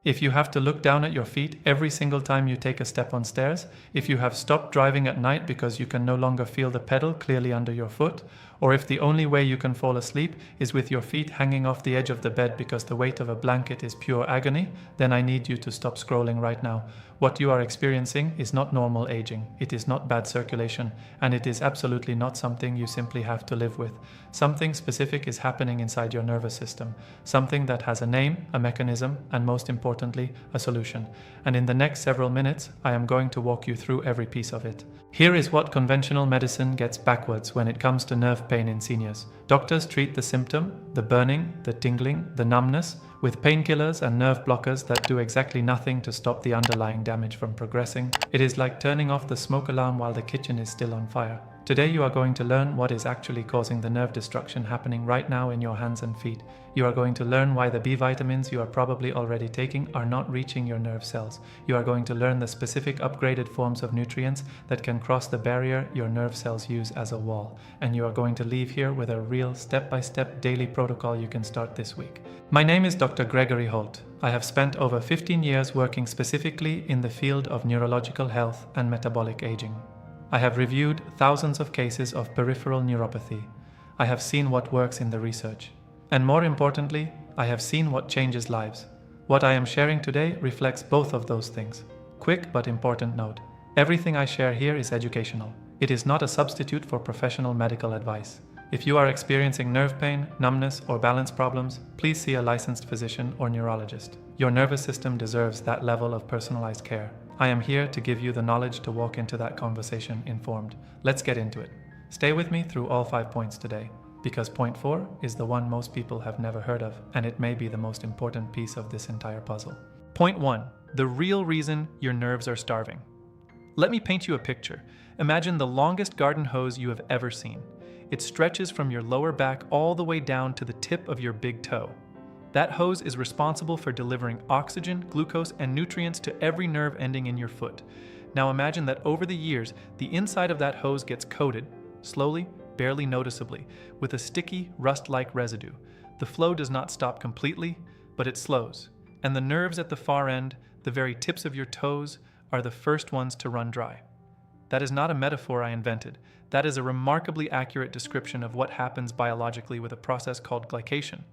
If you have to look down at your feet every single time you take a step on stairs, if you have stopped driving at night because you can no longer feel the pedal clearly under your foot, or if the only way you can fall asleep is with your feet hanging off the edge of the bed because the weight of a blanket is pure agony, then I need you to stop scrolling right now. What you are experiencing is not normal aging, it is not bad circulation, and it is absolutely not something you simply have to live with. Something specific is happening inside your nervous system, something that has a name, a mechanism, and most importantly, a solution. And in the next several minutes, I am going to walk you through every piece of it. Here is what conventional medicine gets backwards when it comes to nerve pain in seniors. Doctors treat the symptom, the burning, the tingling, the numbness, with painkillers and nerve blockers that do exactly nothing to stop the underlying damage from progressing. It is like turning off the smoke alarm while the kitchen is still on fire. Today you are going to learn what is actually causing the nerve destruction happening right now in your hands and feet. You are going to learn why the B vitamins you are probably already taking are not reaching your nerve cells. You are going to learn the specific upgraded forms of nutrients that can cross the barrier your nerve cells use as a wall. And you are going to leave here with a real step-by-step daily protocol you can start this week. My name is Dr. Gregory Holt. I have spent over 15 years working specifically in the field of neurological health and metabolic aging. I have reviewed thousands of cases of peripheral neuropathy. I have seen what works in the research. And more importantly, I have seen what changes lives. What I am sharing today reflects both of those things. Quick but important note: everything I share here is educational. It is not a substitute for professional medical advice. If you are experiencing nerve pain, numbness, or balance problems, please see a licensed physician or neurologist. Your nervous system deserves that level of personalized care. I am here to give you the knowledge to walk into that conversation informed. Let's get into it. Stay with me through all 5 points today, because point 4 is the one most people have never heard of, and it may be the most important piece of this entire puzzle. Point 1. The real reason your nerves are starving. Let me paint you a picture. Imagine the longest garden hose you have ever seen. It stretches from your lower back all the way down to the tip of your big toe. That hose is responsible for delivering oxygen, glucose, and nutrients to every nerve ending in your foot. Now imagine that over the years, the inside of that hose gets coated, slowly, barely noticeably, with a sticky, rust-like residue. The flow does not stop completely, but it slows. And the nerves at the far end, the very tips of your toes, are the first ones to run dry. That is not a metaphor I invented. That is a remarkably accurate description of what happens biologically with a process called glycation.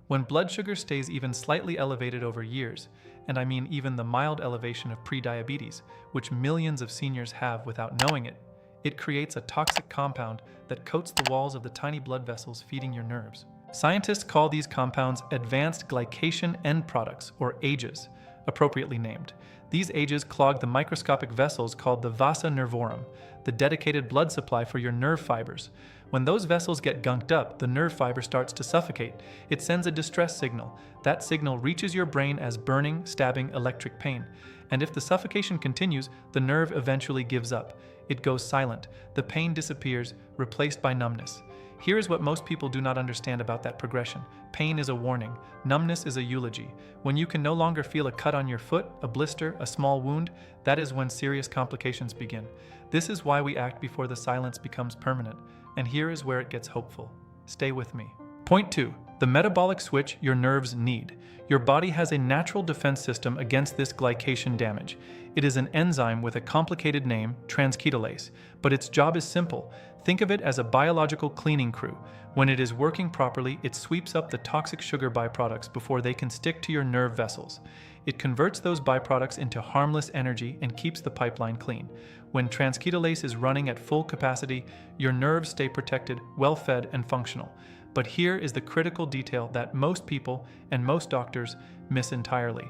When blood sugar stays even slightly elevated over years, and I mean even the mild elevation of prediabetes, which millions of seniors have without knowing it, it creates a toxic compound that coats the walls of the tiny blood vessels feeding your nerves. Scientists call these compounds advanced glycation end products, or AGEs, appropriately named. These AGEs clog the microscopic vessels called the vasa nervorum, the dedicated blood supply for your nerve fibers. When those vessels get gunked up, the nerve fiber starts to suffocate. It sends a distress signal. That signal reaches your brain as burning, stabbing, electric pain. And if the suffocation continues, the nerve eventually gives up. It goes silent. The pain disappears, replaced by numbness. Here is what most people do not understand about that progression. Pain is a warning. Numbness is a eulogy. When you can no longer feel a cut on your foot, a blister, a small wound, that is when serious complications begin. This is why we act before the silence becomes permanent. And here is where it gets hopeful. Stay with me. Point 2. The metabolic switch your nerves need. Your body has a natural defense system against this glycation damage. It is an enzyme with a complicated name, transketolase, but its job is simple. Think of it as a biological cleaning crew. When it is working properly, it sweeps up the toxic sugar byproducts before they can stick to your nerve vessels. It converts those byproducts into harmless energy and keeps the pipeline clean. When transketolase is running at full capacity, your nerves stay protected, well-fed, and functional. But here is the critical detail that most people and most doctors miss entirely.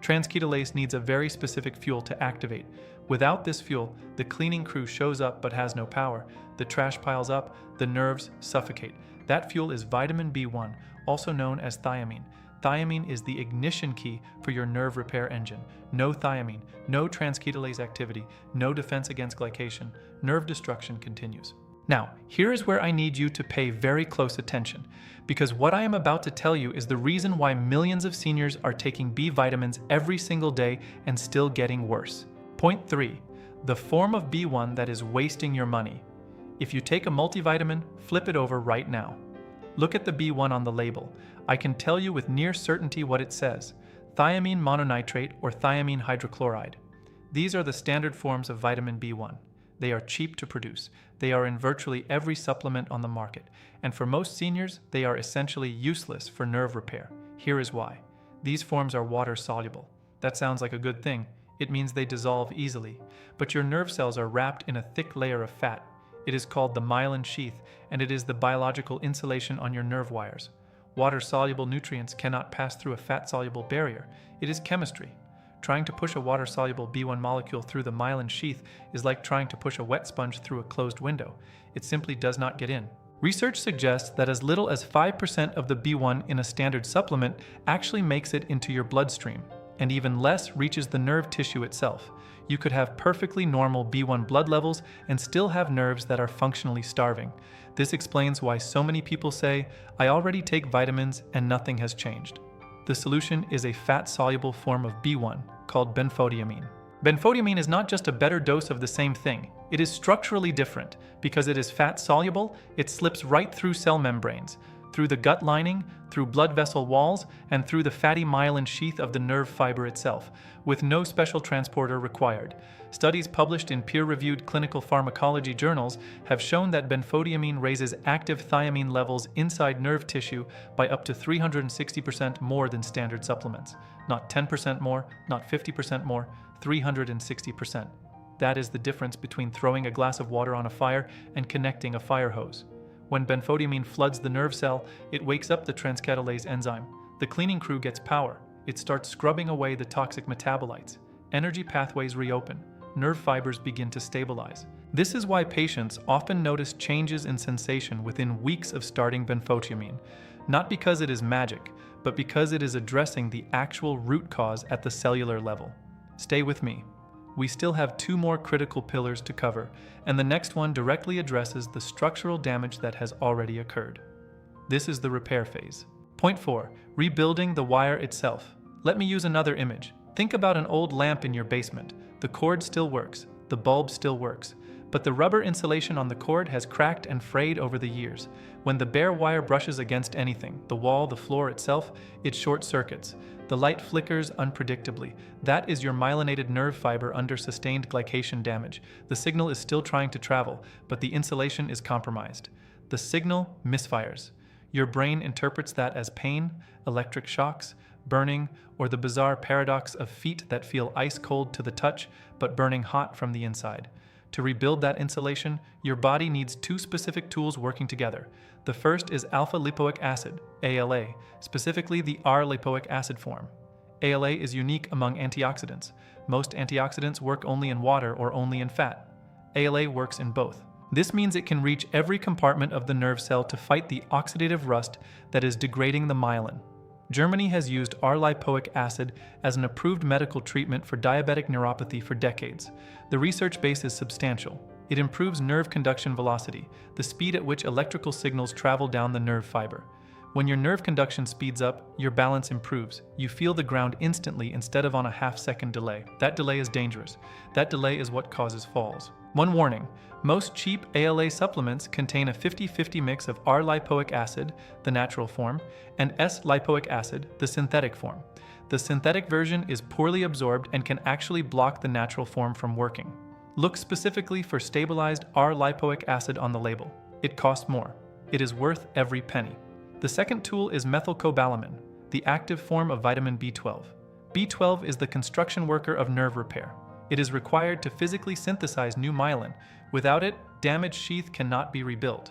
Transketolase needs a very specific fuel to activate. Without this fuel, the cleaning crew shows up but has no power. The trash piles up, the nerves suffocate. That fuel is vitamin B1, also known as thiamine. Thiamine is the ignition key for your nerve repair engine. No thiamine, no transketolase activity, no defense against glycation. Nerve destruction continues. Now, here is where I need you to pay very close attention, because what I am about to tell you is the reason why millions of seniors are taking B vitamins every single day and still getting worse. Point 3. The form of B1 that is wasting your money. If you take a multivitamin, flip it over right now. Look at the B1 on the label. I can tell you with near certainty what it says. thiamine mononitrate or thiamine hydrochloride. These are the standard forms of vitamin B1. They are cheap to produce. They are in virtually every supplement on the market. And for most seniors, they are essentially useless for nerve repair. Here is why. These forms are water soluble. That sounds like a good thing. It means they dissolve easily. But your nerve cells are wrapped in a thick layer of fat. It is called the myelin sheath, and it is the biological insulation on your nerve wires. Water-soluble nutrients cannot pass through a fat-soluble barrier. It is chemistry. Trying to push a water-soluble B1 molecule through the myelin sheath is like trying to push a wet sponge through a closed window. It simply does not get in. Research suggests that as little as 5% of the B1 in a standard supplement actually makes it into your bloodstream, and even less reaches the nerve tissue itself. You could have perfectly normal B1 blood levels and still have nerves that are functionally starving. This explains why so many people say, "I already take vitamins and nothing has changed." The solution is a fat-soluble form of B1 called benfotiamine. Benfotiamine is not just a better dose of the same thing. It is structurally different. Because it is fat-soluble, it slips right through cell membranes, through the gut lining, through blood vessel walls, and through the fatty myelin sheath of the nerve fiber itself, with no special transporter required. Studies published in peer-reviewed clinical pharmacology journals have shown that benfotiamine raises active thiamine levels inside nerve tissue by up to 360% more than standard supplements. Not 10% more, not 50% more, 360%. That is the difference between throwing a glass of water on a fire and connecting a fire hose. When benfotiamine floods the nerve cell, it wakes up the transcatalyase enzyme. The cleaning crew gets power. It starts scrubbing away the toxic metabolites. Energy pathways reopen. Nerve fibers begin to stabilize. This is why patients often notice changes in sensation within weeks of starting benfotiamine, not because it is magic, but because it is addressing the actual root cause at the cellular level. Stay with me. We still have 2 more critical pillars to cover, and the next one directly addresses the structural damage that has already occurred. This is the repair phase. Point 4. Rebuilding the wire itself. Let me use another image. Think about an old lamp in your basement. The cord still works, the bulb still works, but the rubber insulation on the cord has cracked and frayed over the years. When the bare wire brushes against anything, the wall, the floor itself, it short circuits. The light flickers unpredictably. That is your myelinated nerve fiber under sustained glycation damage. The signal is still trying to travel, but the insulation is compromised. The signal misfires. Your brain interprets that as pain, electric shocks, burning, or the bizarre paradox of feet that feel ice cold to the touch, but burning hot from the inside. To rebuild that insulation, your body needs 2 specific tools working together. The first is alpha-lipoic acid, ALA, specifically the R-lipoic acid form. ALA is unique among antioxidants. Most antioxidants work only in water or only in fat. ALA works in both. This means it can reach every compartment of the nerve cell to fight the oxidative rust that is degrading the myelin. Germany has used R-lipoic acid as an approved medical treatment for diabetic neuropathy for decades. The research base is substantial. It improves nerve conduction velocity, the speed at which electrical signals travel down the nerve fiber. When your nerve conduction speeds up, your balance improves. You feel the ground instantly instead of on a half-second delay. That delay is dangerous. That delay is what causes falls. One warning, most cheap ALA supplements contain a 50-50 mix of R-lipoic acid, the natural form, and S-lipoic acid, the synthetic form. The synthetic version is poorly absorbed and can actually block the natural form from working. Look specifically for stabilized R-lipoic acid on the label. It costs more. It is worth every penny. The second tool is methylcobalamin, the active form of vitamin B12. B12 is the construction worker of nerve repair. It is required to physically synthesize new myelin. Without it, damaged sheath cannot be rebuilt.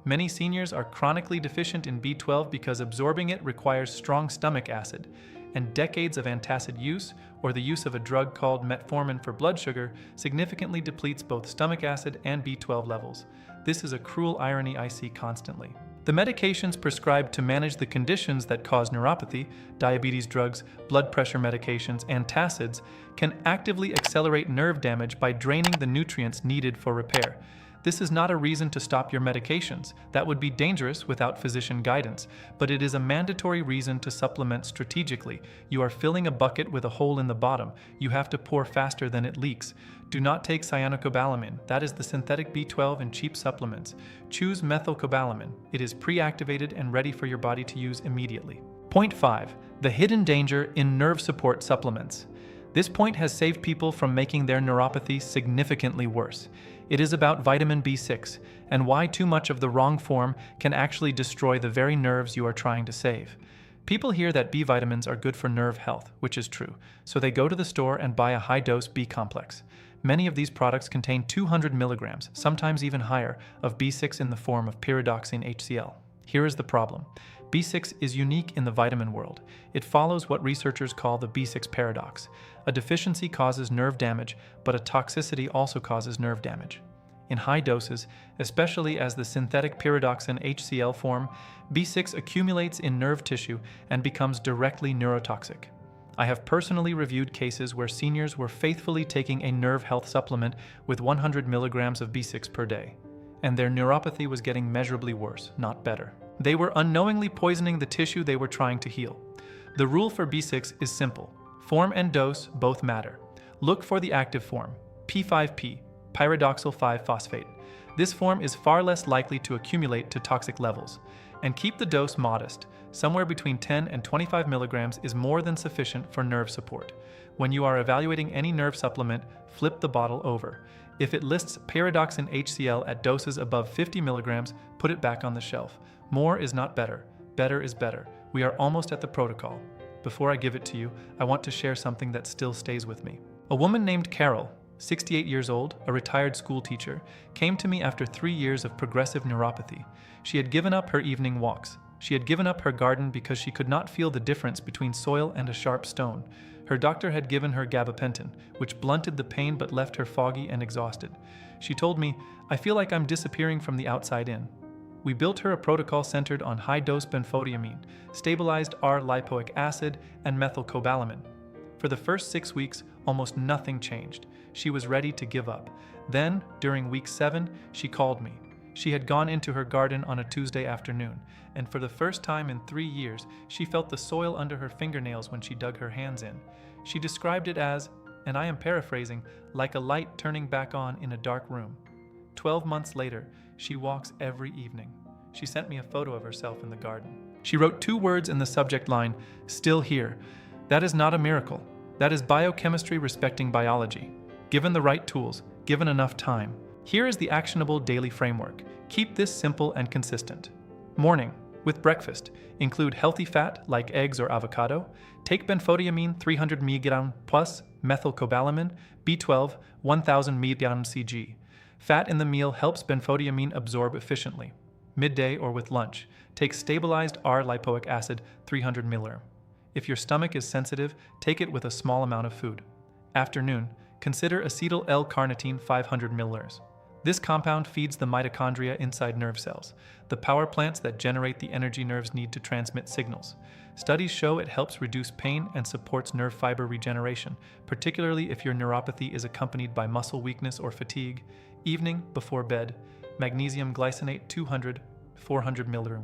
Many seniors are chronically deficient in B12 because absorbing it requires strong stomach acid, and decades of antacid use, or the use of a drug called metformin for blood sugar, significantly depletes both stomach acid and B12 levels. This is a cruel irony I see constantly. The medications prescribed to manage the conditions that cause neuropathy, diabetes drugs, blood pressure medications, antacids, can actively accelerate nerve damage by draining the nutrients needed for repair. This is not a reason to stop your medications. That would be dangerous without physician guidance, but it is a mandatory reason to supplement strategically. You are filling a bucket with a hole in the bottom. You have to pour faster than it leaks. Do not take cyanocobalamin. That is the synthetic B12 in cheap supplements. Choose methylcobalamin. It is pre-activated and ready for your body to use immediately. Point 5. The hidden danger in nerve support supplements. This point has saved people from making their neuropathy significantly worse. It is about vitamin B6 and why too much of the wrong form can actually destroy the very nerves you are trying to save. People hear that B vitamins are good for nerve health, which is true, so they go to the store and buy a high-dose B complex. Many of these products contain 200 milligrams, sometimes even higher, of B6 in the form of pyridoxine HCl. Here is the problem. B6 is unique in the vitamin world. It follows what researchers call the B6 paradox. A deficiency causes nerve damage, but a toxicity also causes nerve damage. In high doses, especially as the synthetic pyridoxine HCl form, B6 accumulates in nerve tissue and becomes directly neurotoxic. I have personally reviewed cases where seniors were faithfully taking a nerve health supplement with 100 milligrams of B6 per day, and their neuropathy was getting measurably worse, not better. They were unknowingly poisoning the tissue they were trying to heal. The rule for B6 is simple. Form and dose both matter. Look for the active form, P5P, pyridoxal 5-phosphate. This form is far less likely to accumulate to toxic levels. And keep the dose modest. Somewhere between 10 and 25 milligrams is more than sufficient for nerve support. When you are evaluating any nerve supplement, flip the bottle over. If it lists pyridoxine HCl at doses above 50 milligrams, put it back on the shelf. More is not better. Better is better. We are almost at the protocol. Before I give it to you, I want to share something that still stays with me. A woman named Carol, 68 years old, a retired school teacher, came to me after 3 years of progressive neuropathy. She had given up her evening walks. She had given up her garden because she could not feel the difference between soil and a sharp stone. Her doctor had given her gabapentin, which blunted the pain but left her foggy and exhausted. She told me, "I feel like I'm disappearing from the outside in." We built her a protocol centered on high-dose benfotiamine, stabilized R-lipoic acid, and methylcobalamin. For the first 6 weeks, almost nothing changed. She was ready to give up. Then, during week 7, she called me. She had gone into her garden on a Tuesday afternoon, and for the first time in 3 years, she felt the soil under her fingernails when she dug her hands in. She described it as, and I am paraphrasing, like a light turning back on in a dark room. 12 months later, she walks every evening. She sent me a photo of herself in the garden. She wrote 2 words in the subject line, "Still here." That is not a miracle. That is biochemistry respecting biology. Given the right tools, given enough time. Here is the actionable daily framework. Keep this simple and consistent. Morning. With breakfast, include healthy fat like eggs or avocado. Take benfotiamine 300 mg plus methylcobalamin, B12 1000 mg/cg. Fat in the meal helps benfotiamine absorb efficiently. Midday or with lunch, take stabilized R-lipoic acid 300 ml. If your stomach is sensitive, take it with a small amount of food. Afternoon, consider acetyl L-carnitine 500 ml. This compound feeds the mitochondria inside nerve cells, the power plants that generate the energy nerves need to transmit signals. Studies show it helps reduce pain and supports nerve fiber regeneration, particularly if your neuropathy is accompanied by muscle weakness or fatigue. Evening, before bed, magnesium glycinate 200, 400 ml.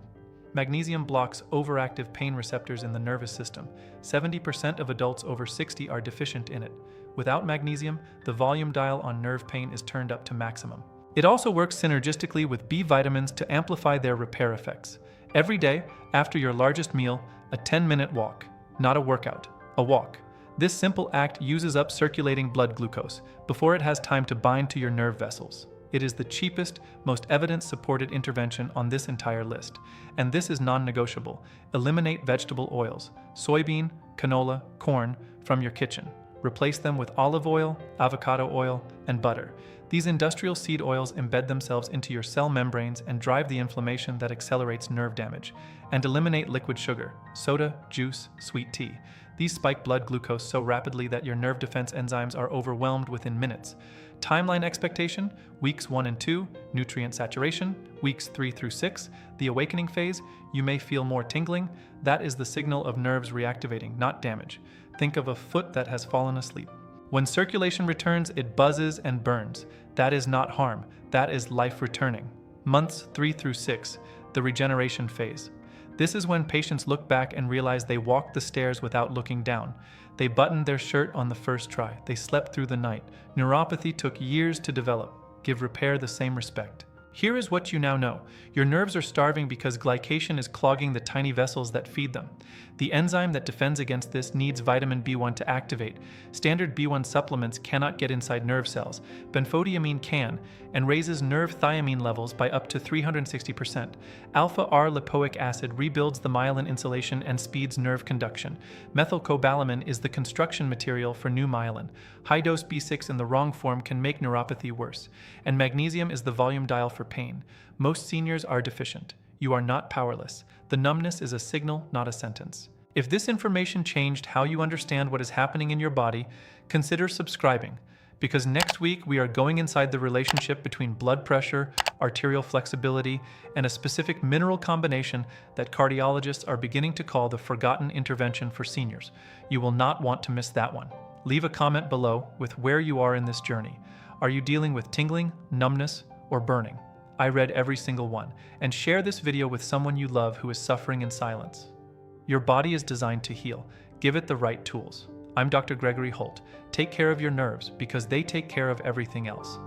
Magnesium blocks overactive pain receptors in the nervous system. 70% of adults over 60 are deficient in it. Without magnesium, the volume dial on nerve pain is turned up to maximum. It also works synergistically with B vitamins to amplify their repair effects. Every day, after your largest meal, a 10-minute walk. Not a workout, a walk. This simple act uses up circulating blood glucose before it has time to bind to your nerve vessels. It is the cheapest, most evidence-supported intervention on this entire list. And this is non-negotiable. Eliminate vegetable oils, soybean, canola, corn, from your kitchen. Replace them with olive oil, avocado oil, and butter. These industrial seed oils embed themselves into your cell membranes and drive the inflammation that accelerates nerve damage. And eliminate liquid sugar, soda, juice, sweet tea. These spike blood glucose so rapidly that your nerve defense enzymes are overwhelmed within minutes. Timeline expectation, weeks 1 and 2, nutrient saturation, weeks 3 through 6, the awakening phase, you may feel more tingling. That is the signal of nerves reactivating, not damage. Think of a foot that has fallen asleep. When circulation returns, it buzzes and burns. That is not harm, that is life returning. Months 3 through 6, the regeneration phase. This is when patients look back and realize they walked the stairs without looking down. They buttoned their shirt on the first try. They slept through the night. Neuropathy took years to develop. Give repair the same respect. Here is what you now know. Your nerves are starving because glycation is clogging the tiny vessels that feed them. The enzyme that defends against this needs vitamin B1 to activate. Standard B1 supplements cannot get inside nerve cells. Benfotiamine can, and raises nerve thiamine levels by up to 360%. Alpha-R-lipoic acid rebuilds the myelin insulation and speeds nerve conduction. Methylcobalamin is the construction material for new myelin. High-dose B6 in the wrong form can make neuropathy worse. And magnesium is the volume dial for pain. Most seniors are deficient. You are not powerless. The numbness is a signal, not a sentence. If this information changed how you understand what is happening in your body, consider subscribing, because next week we are going inside the relationship between blood pressure, arterial flexibility, and a specific mineral combination that cardiologists are beginning to call the forgotten intervention for seniors. You will not want to miss that one. Leave a comment below with where you are in this journey. Are you dealing with tingling, numbness, or burning? I read every single one. And share this video with someone you love who is suffering in silence. Your body is designed to heal. Give it the right tools. I'm Dr. Gregory Holt. Take care of your nerves because they take care of everything else.